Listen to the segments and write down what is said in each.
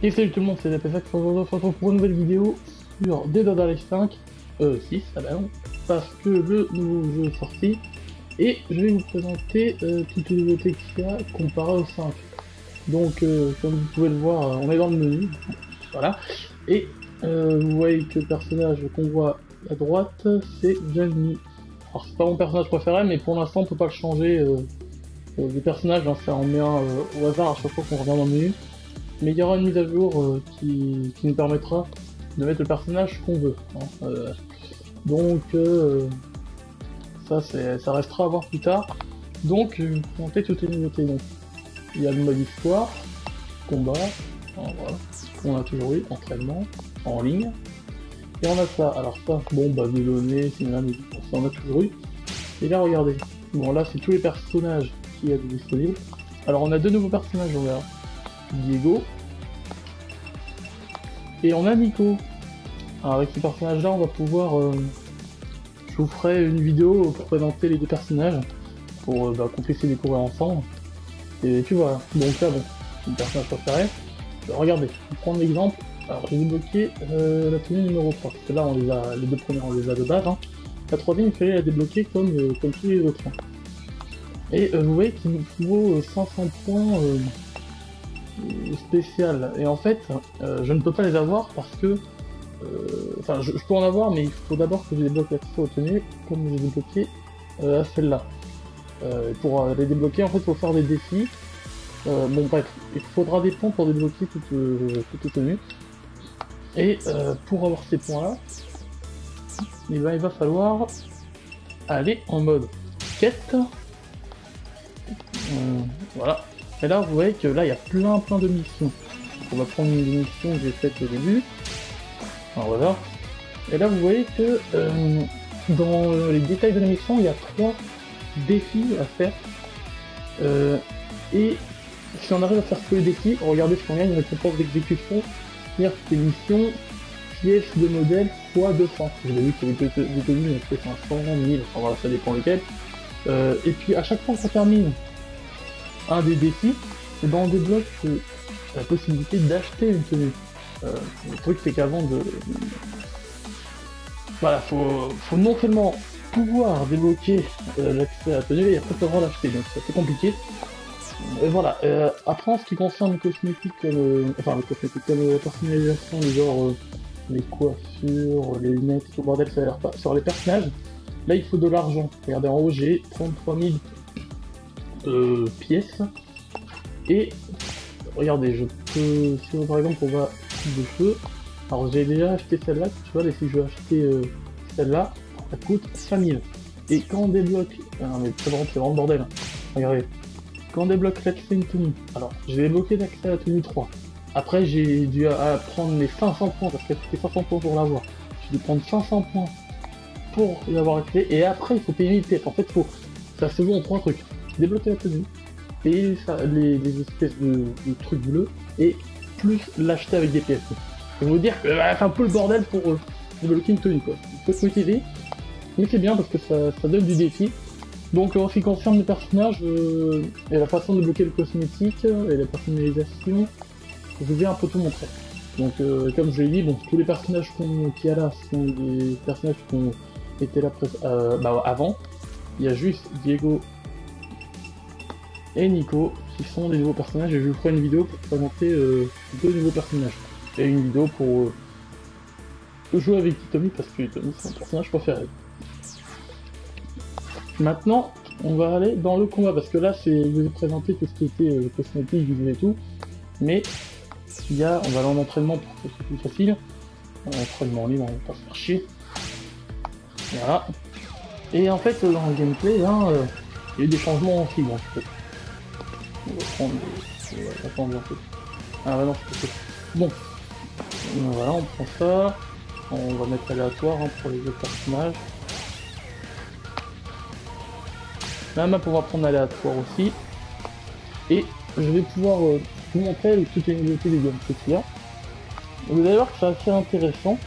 Et salut tout le monde, c'est DPSac, aujourd'hui on se retrouve pour une nouvelle vidéo sur Dead or Alive 5, 6, ah bah non, parce que le nouveau jeu est sorti, et je vais vous présenter toutes les nouveautés qu'il y a comparé au 5. Donc comme vous pouvez le voir, on est dans le menu, voilà, et vous voyez que le personnage qu'on voit à droite, c'est Jamie. Alors c'est pas mon personnage préféré, mais pour l'instant on peut pas le changer des personnages, hein, ça en met un au hasard à chaque fois qu'on revient dans le menu. Mais il y aura une mise à jour qui nous permettra de mettre le personnage qu'on veut. Hein. Donc ça restera à voir plus tard. Donc je vais vous présenter toutes les nouveautés. Donc, il y a le mode histoire, combat, voilà, qu'on a toujours eu, entraînement, en ligne. Et on a ça, alors ça, bon bah des données, c'est une musique, ça on a toujours eu. Et là regardez, bon là c'est tous les personnages qu'il y a de disponibles. Alors on a deux nouveaux personnages, on verra. Diego et on a Nico. Alors avec ce personnage là on va pouvoir je vous ferai une vidéo pour présenter les deux personnages pour qu'on puisse les découvrir ensemble et tu vois. Donc là bon, c'est le personnage préféré. Regardez, je vais prendre l'exemple. Alors j'ai débloqué la tenue numéro 3 parce que là on les a, les deux premières on les a de base, hein. La troisième il fallait la débloquer comme tous les autres, hein. Et vous voyez qu'il nous faut 500 points spécial, et en fait je ne peux pas les avoir parce que enfin je peux en avoir, mais il faut d'abord que je débloque l'accès aux tenues comme j'ai débloqué à celle-là. Pour les débloquer en fait il faut faire des défis, bon bref, il faudra des points pour débloquer toutes les tenues, et pour avoir ces points là il va falloir aller en mode quête, voilà. Et là vous voyez que là il y a plein de missions. On va prendre une mission que j'ai faite au début. Alors voilà. Et là vous voyez que dans les détails de la mission il y a 3 défis à faire. Et si on arrive à faire tous les défis, regardez ce qu'on gagne, une récompense d'exécution, c'est-à-dire que c'est mission pièces de modèle x 200. Vous avez vu que les tenues fait 500, 1000, enfin voilà, ça dépend lesquels. Et puis à chaque fois qu'on termine un des défis, et ben on débloque la possibilité d'acheter une tenue. Le truc c'est qu'avant de... Voilà, faut non seulement pouvoir débloquer l'accès à la tenue, et après pouvoir l'acheter, donc c'est assez compliqué. Et voilà, après en ce qui concerne le cosmétique, enfin le cosmétique, la personnalisation, les genres, les coiffures, les lunettes, tout le bordel, ça a l'air pas. Sur les personnages, là il faut de l'argent. Regardez en haut, j'ai 33 000 pièces, et regardez, je peux, si par exemple on va de cheveux, alors j'ai déjà acheté celle-là, tu vois, et si je veux acheter celle-là, ça coûte 5000. Et quand on débloque, non mais c'est vraiment le bordel, hein. Regardez, quand on débloque l'accès à une tenue, alors j'ai débloqué l'accès à la tenue 3, après j'ai dû prendre les 500 points, parce qu'il faut 500 points pour l'avoir, j'ai dû prendre 500 points pour y avoir accès, et après il faut payer les pièces. En fait ça se joue en 3 trucs: débloquer la tenue, payer les espèces de trucs bleus, et plus l'acheter avec des pièces. Je vais vous dire que c'est un peu le bordel pour débloquer une tenue, quoi. Il faut se motiver, mais c'est bien parce que ça donne du défi. Donc en ce qui concerne les personnages et la façon de débloquer le cosmétique et la personnalisation, je vais un peu tout montrer. Donc comme je l'ai dit, bon, tous les personnages qu'il y a là sont des personnages qui ont été là avant. Il y a juste Diego et Nico qui sont des nouveaux personnages, et je vous ferai une vidéo pour présenter 2 nouveaux personnages. Et une vidéo pour jouer avec Tommy, parce que Tommy c'est mon personnage préféré. Maintenant, on va aller dans le combat, parce que là je vous ai présenté tout ce qui était cosmétique, visuel et tout, mais on va aller en entraînement pour que c'est plus facile. En entraînement libre, on va pas se faire chier. Voilà. Et en fait, dans le gameplay, là, il y a eu des changements en fibre, en fait. On va prendre des... Attendez un peu. Ah bah non, c'est tout. Bon. Voilà, on prend ça. On va mettre aléatoire, hein, pour les autres personnages. La map, on va prendre aléatoire aussi. Et je vais pouvoir vous montrer toutes les nouveautés des gameplays qu'il y a. Vous allez voir que c'est assez intéressant.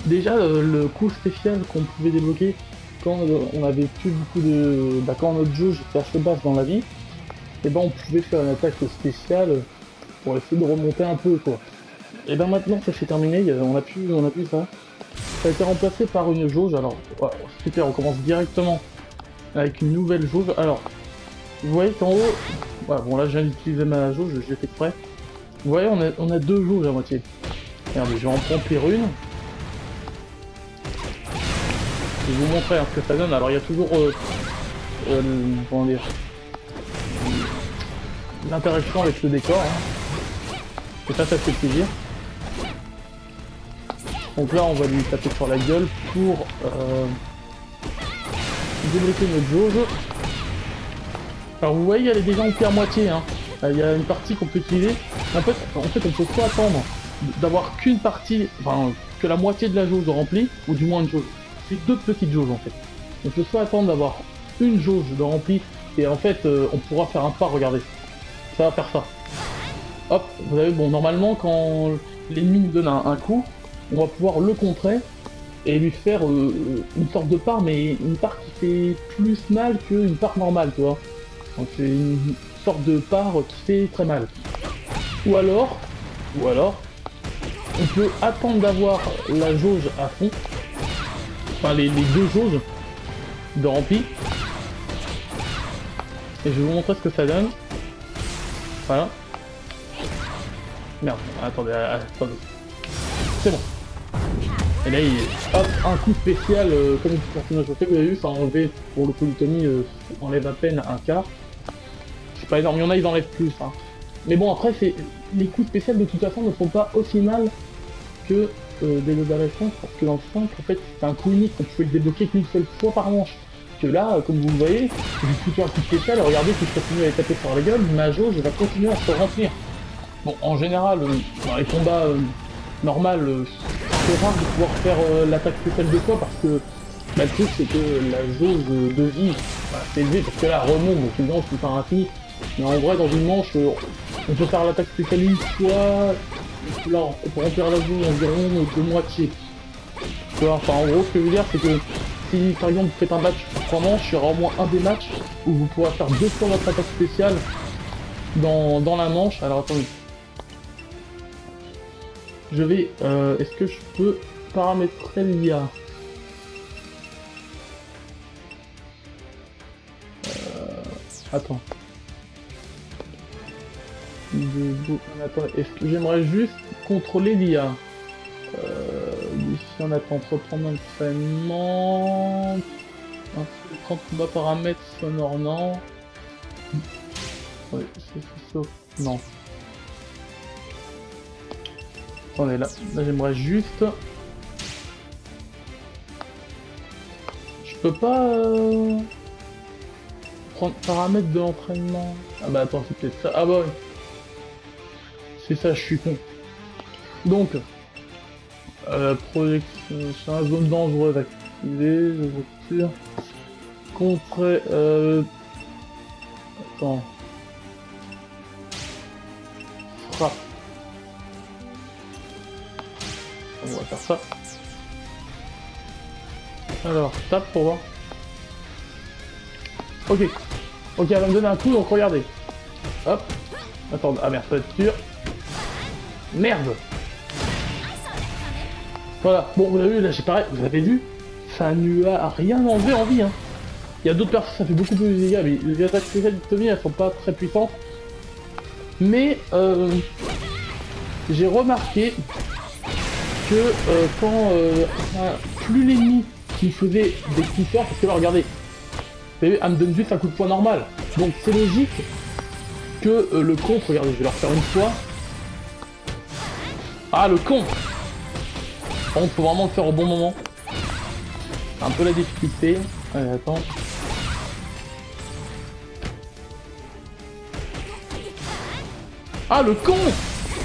Déjà, le coup spécial qu'on pouvait débloquer quand on avait plus beaucoup de... quand notre jeu était assez basse dans la vie, et ben on pouvait faire une attaque spéciale pour essayer de remonter un peu quoi. Et ben maintenant ça s'est terminé, on a plus ça. Ça a été remplacé par une jauge, alors voilà, super, on commence directement avec une nouvelle jauge. Alors, vous voyez qu'en haut, voilà, bon là je viens d'utiliser ma jauge, je l'ai fait exprès. Vous voyez on a deux jauges à moitié. Regardez, je vais en remplir une. Je vais vous montrer hein, ce que ça donne. Alors il y a toujours comment dire, l'interaction avec le décor. Hein. Et ça fait plaisir. Donc là on va lui taper sur la gueule pour débloquer notre jauge. Alors vous voyez elle est déjà remplie à moitié. Hein. Il y a une partie qu'on peut utiliser. En fait on peut soit attendre d'avoir qu'une partie, enfin que la moitié de la jauge remplie, ou du moins une jauge. C'est deux petites jauges en fait. On peut soit attendre d'avoir une jauge de remplie et en fait on pourra faire un pas, regardez. Ça va faire ça. Hop, vous avez bon normalement quand l'ennemi nous donne un coup, on va pouvoir le contrer et lui faire une sorte de part, mais une part qui fait plus mal qu'une part normale, tu vois. Donc c'est une sorte de part qui fait très mal. Ou alors, on peut attendre d'avoir la jauge à fond. Enfin les deux jauges de rempli. Et je vais vous montrer ce que ça donne. Voilà. Merde, attendez. C'est bon. Et là il hop, un coup spécial comme le personnage au fait, vous avez vu, ça a enlevé pour le coup du Tommy, enlève à peine un quart. C'est pas énorme, il y en a ils enlèvent plus. Hein. Mais bon après les coups spéciaux de toute façon ne font pas aussi mal que des lots d'arrêtement, parce que dans le 5 en fait c'est un coup unique, on pouvait le débloquer qu'une seule fois par manche. Que là, comme vous le voyez, j'ai foutu un coup spécial, regardez si je continue à les taper sur la gueule, ma jauge va continuer à se remplir. Bon en général, dans les combats normaux, c'est rare de pouvoir faire l'attaque spéciale de fois parce que bah, le truc c'est que la jauge de vie c'est élevé parce que là elle remonte, donc évidemment je peux faire infini. Mais en vrai dans une manche, on peut faire l'attaque spéciale une fois. Là, on peut remplir la jauge environ de moitié. Tu vois, enfin, en gros, ce que je veux dire, c'est que si par exemple vous faites un match pour 3 manches, il y aura au moins un des matchs où vous pourrez faire 2 fois votre attaque spéciale dans la manche. Alors attendez. Je vais. Est-ce que je peux paramétrer l'IA? Attends. Attends, est-ce que j'aimerais juste contrôler l'IA? Si on attend reprendre l'entraînement, 30 combats paramètres sonores, non. Oui, c'est sauf. Non. Attendez, là j'aimerais juste. Je peux pas prendre paramètres de l'entraînement. Ah bah attends, c'est peut-être ça. Ah bah oui. C'est ça, je suis con. Donc, projection sur la zone dangereuse activée, je retire. Contrer. Attends. Frappe. On va faire ça. Alors, tape pour voir. Ok. Ok, elle va me donner un coup, donc regardez. Hop. Attends, ah merde, faut être sûr. Merde. Voilà, bon vous avez vu, là j'ai pareil, vous avez vu, ça ne a rien enlevé en vie. Hein. Il y a d'autres personnes, ça fait beaucoup plus de dégâts, mais les attaques spéciales de Tommy, elles sont pas très puissantes. Mais j'ai remarqué que quand plus l'ennemi qui faisait des coups forts, parce que là regardez, vous avez vu, elle me donne juste un coup de poing normal. Donc c'est logique que le contre, regardez, je vais leur faire une fois. Ah le con! Par contre, faut vraiment le faire au bon moment. C'est un peu la difficulté. Allez, attends. Ah, le con!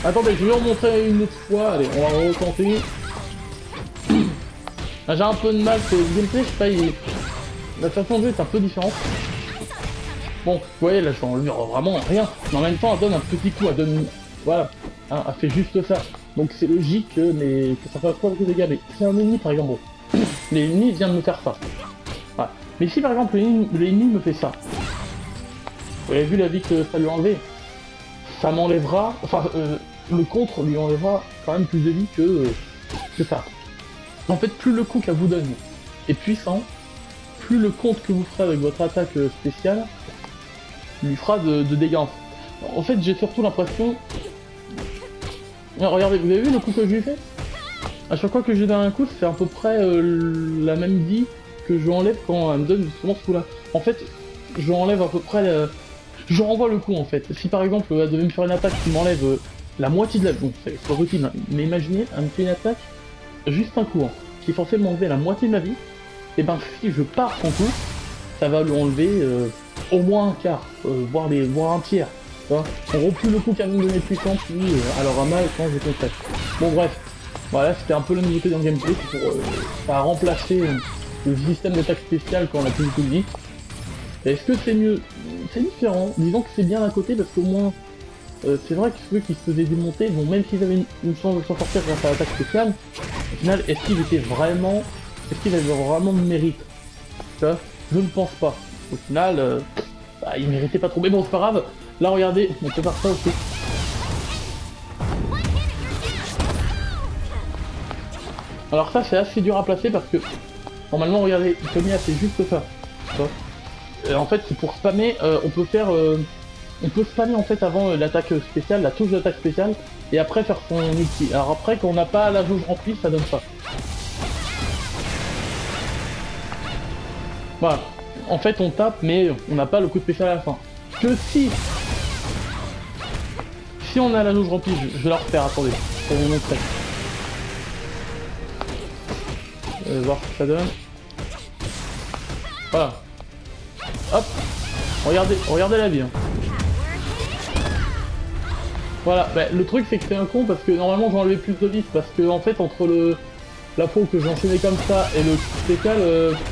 Attendez, je vais en montrer une autre fois. Allez, on va retenter. J'ai un peu de mal, que le gameplay, je sais pas, la façon de jouer est un peu différente. Bon, vous voyez, là, je vais enlever vraiment rien. Mais en même temps, elle donne un petit coup, elle donne... Voilà, hein, elle fait juste ça. Donc c'est logique que ça fasse pas beaucoup de dégâts. Mais c'est un ennemi par exemple, bon, l'ennemi vient de me faire ça. Voilà. Mais si par exemple l'ennemi me fait ça, vous avez vu la vie que ça lui a enlevé. ça m'enlèvera, enfin le contre lui enlèvera quand même plus de vie que ça. En fait, plus le coup qu'elle vous donne est puissant, plus le contre que vous ferez avec votre attaque spéciale lui fera de dégâts. En fait, j'ai surtout l'impression... Regardez, vous avez vu le coup que j'ai fait? À chaque fois que j'ai donné un coup, c'est à peu près la même vie que je enlève quand elle me donne justement ce coup-là. En fait, je enlève à peu près... Je renvoie le coup en fait. Si par exemple elle devait me faire une attaque qui m'enlève la moitié de la vie, bon c'est pas possible, hein. Mais imaginez, elle me fait une attaque, juste un coup, hein, qui est censé m'enlever la moitié de ma vie, et ben si je pars son coup, ça va lui enlever au moins un quart, voire un tiers. En gros, plus le coup qu'elle me donnait puissant, plus elle aura mal quand je conteste. Bon bref, voilà, c'était un peu la nouveauté dans le gameplay, ça a remplacé le système d'attaque spéciale quand on a plus du tout de vie. Est-ce que c'est mieux? C'est différent, disons que c'est bien d'un côté parce qu'au moins, c'est vrai que ceux qui se faisaient démonter, bon, même s'ils avaient une chance de s'en sortir grâce à l'attaque spéciale, au final, est-ce qu'ils avaient vraiment de mérite? Ça, je ne pense pas. Au final, bah, ils méritaient pas trop. Mais bon, c'est pas grave. Là, regardez, on peut faire ça aussi. Alors ça, c'est assez dur à placer parce que, normalement, regardez, Tomia, c'est juste ça. En fait, c'est pour spammer, on peut spammer en fait avant l'attaque spéciale, la touche d'attaque spéciale, et après faire son ulti. Alors après, quand on n'a pas la jauge remplie, ça donne ça. Voilà. En fait, on tape, mais on n'a pas le coup de spécial à la fin. Que si on a la jauge remplie, je vais la refaire, attendez, pour vous montrer. Voir ce que ça donne. Voilà. Hop, regardez la vie. Hein. Voilà, bah, le truc c'est que c'est un con parce que normalement j'en enlevais plus de 10 parce que en fait entre la fois que j'enchaînais comme ça et le spécial,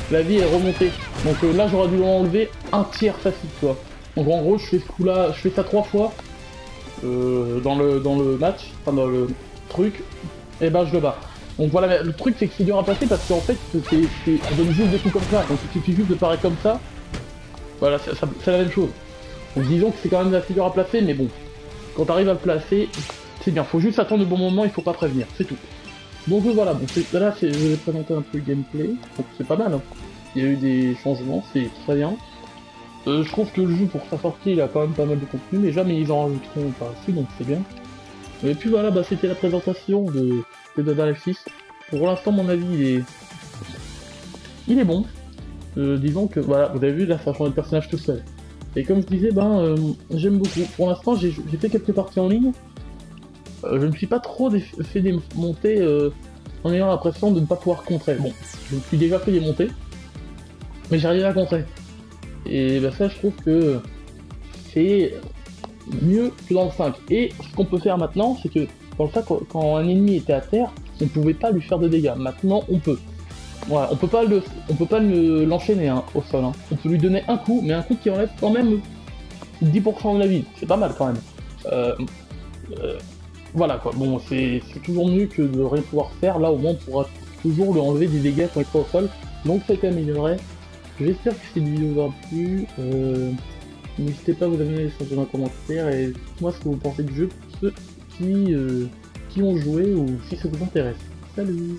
la vie est remontée. Donc là j'aurais dû enlever un tiers facile, tu vois. Donc en gros je fais ce coup là, je fais ça 3 fois dans le match, enfin dans le truc, et ben je le bats. Donc voilà, mais le truc c'est que c'est dur à passer parce qu'en fait ça donne juste des coups comme ça, donc il suffit juste de parer comme ça. Voilà, c'est la même chose. Donc disons que c'est quand même assez dur à placer, mais bon, quand t'arrives à le placer, c'est bien. Faut juste attendre le bon moment, il faut pas prévenir, c'est tout. Donc voilà, bon, là je vais présenter un peu le gameplay, donc c'est pas mal. Hein. Il y a eu des changements, c'est très bien. Je trouve que le jeu pour sa sortie, il a quand même pas mal de contenu déjà, mais ils en rajouteront par-dessus, donc c'est bien. Et puis voilà, bah, c'était la présentation de Dead or Alive 6. Pour l'instant, mon avis, il est bon. Disons que, voilà, vous avez vu, là, ça a changé de personnage tout seul. Et comme je disais, ben, j'aime beaucoup. Pour l'instant, j'ai fait quelques parties en ligne. Je ne me suis pas trop fait démonter en ayant l'impression de ne pas pouvoir contrer. Bon, je me suis déjà fait démonter, mais j'arrive à contrer. Et ben, ça, je trouve que c'est mieux que dans le 5. Et ce qu'on peut faire maintenant, c'est que dans le 5, quand un ennemi était à terre, on ne pouvait pas lui faire de dégâts. Maintenant, on peut. Voilà, on peut pas l'enchaîner hein, au sol. Hein. On peut lui donner un coup, mais un coup qui enlève quand même 10% de la vie. C'est pas mal quand même. Voilà quoi. Bon, c'est toujours mieux que de rien pouvoir faire. Là, au moins, on pourra toujours lui enlever des dégâts quand il sera au sol. Donc, c'est amélioré. J'espère que cette vidéo vous aura plu. N'hésitez pas à vous abonner, laisser un commentaire et dites-moi ce que vous pensez du jeu pour ceux qui ont joué ou si ça vous intéresse. Salut!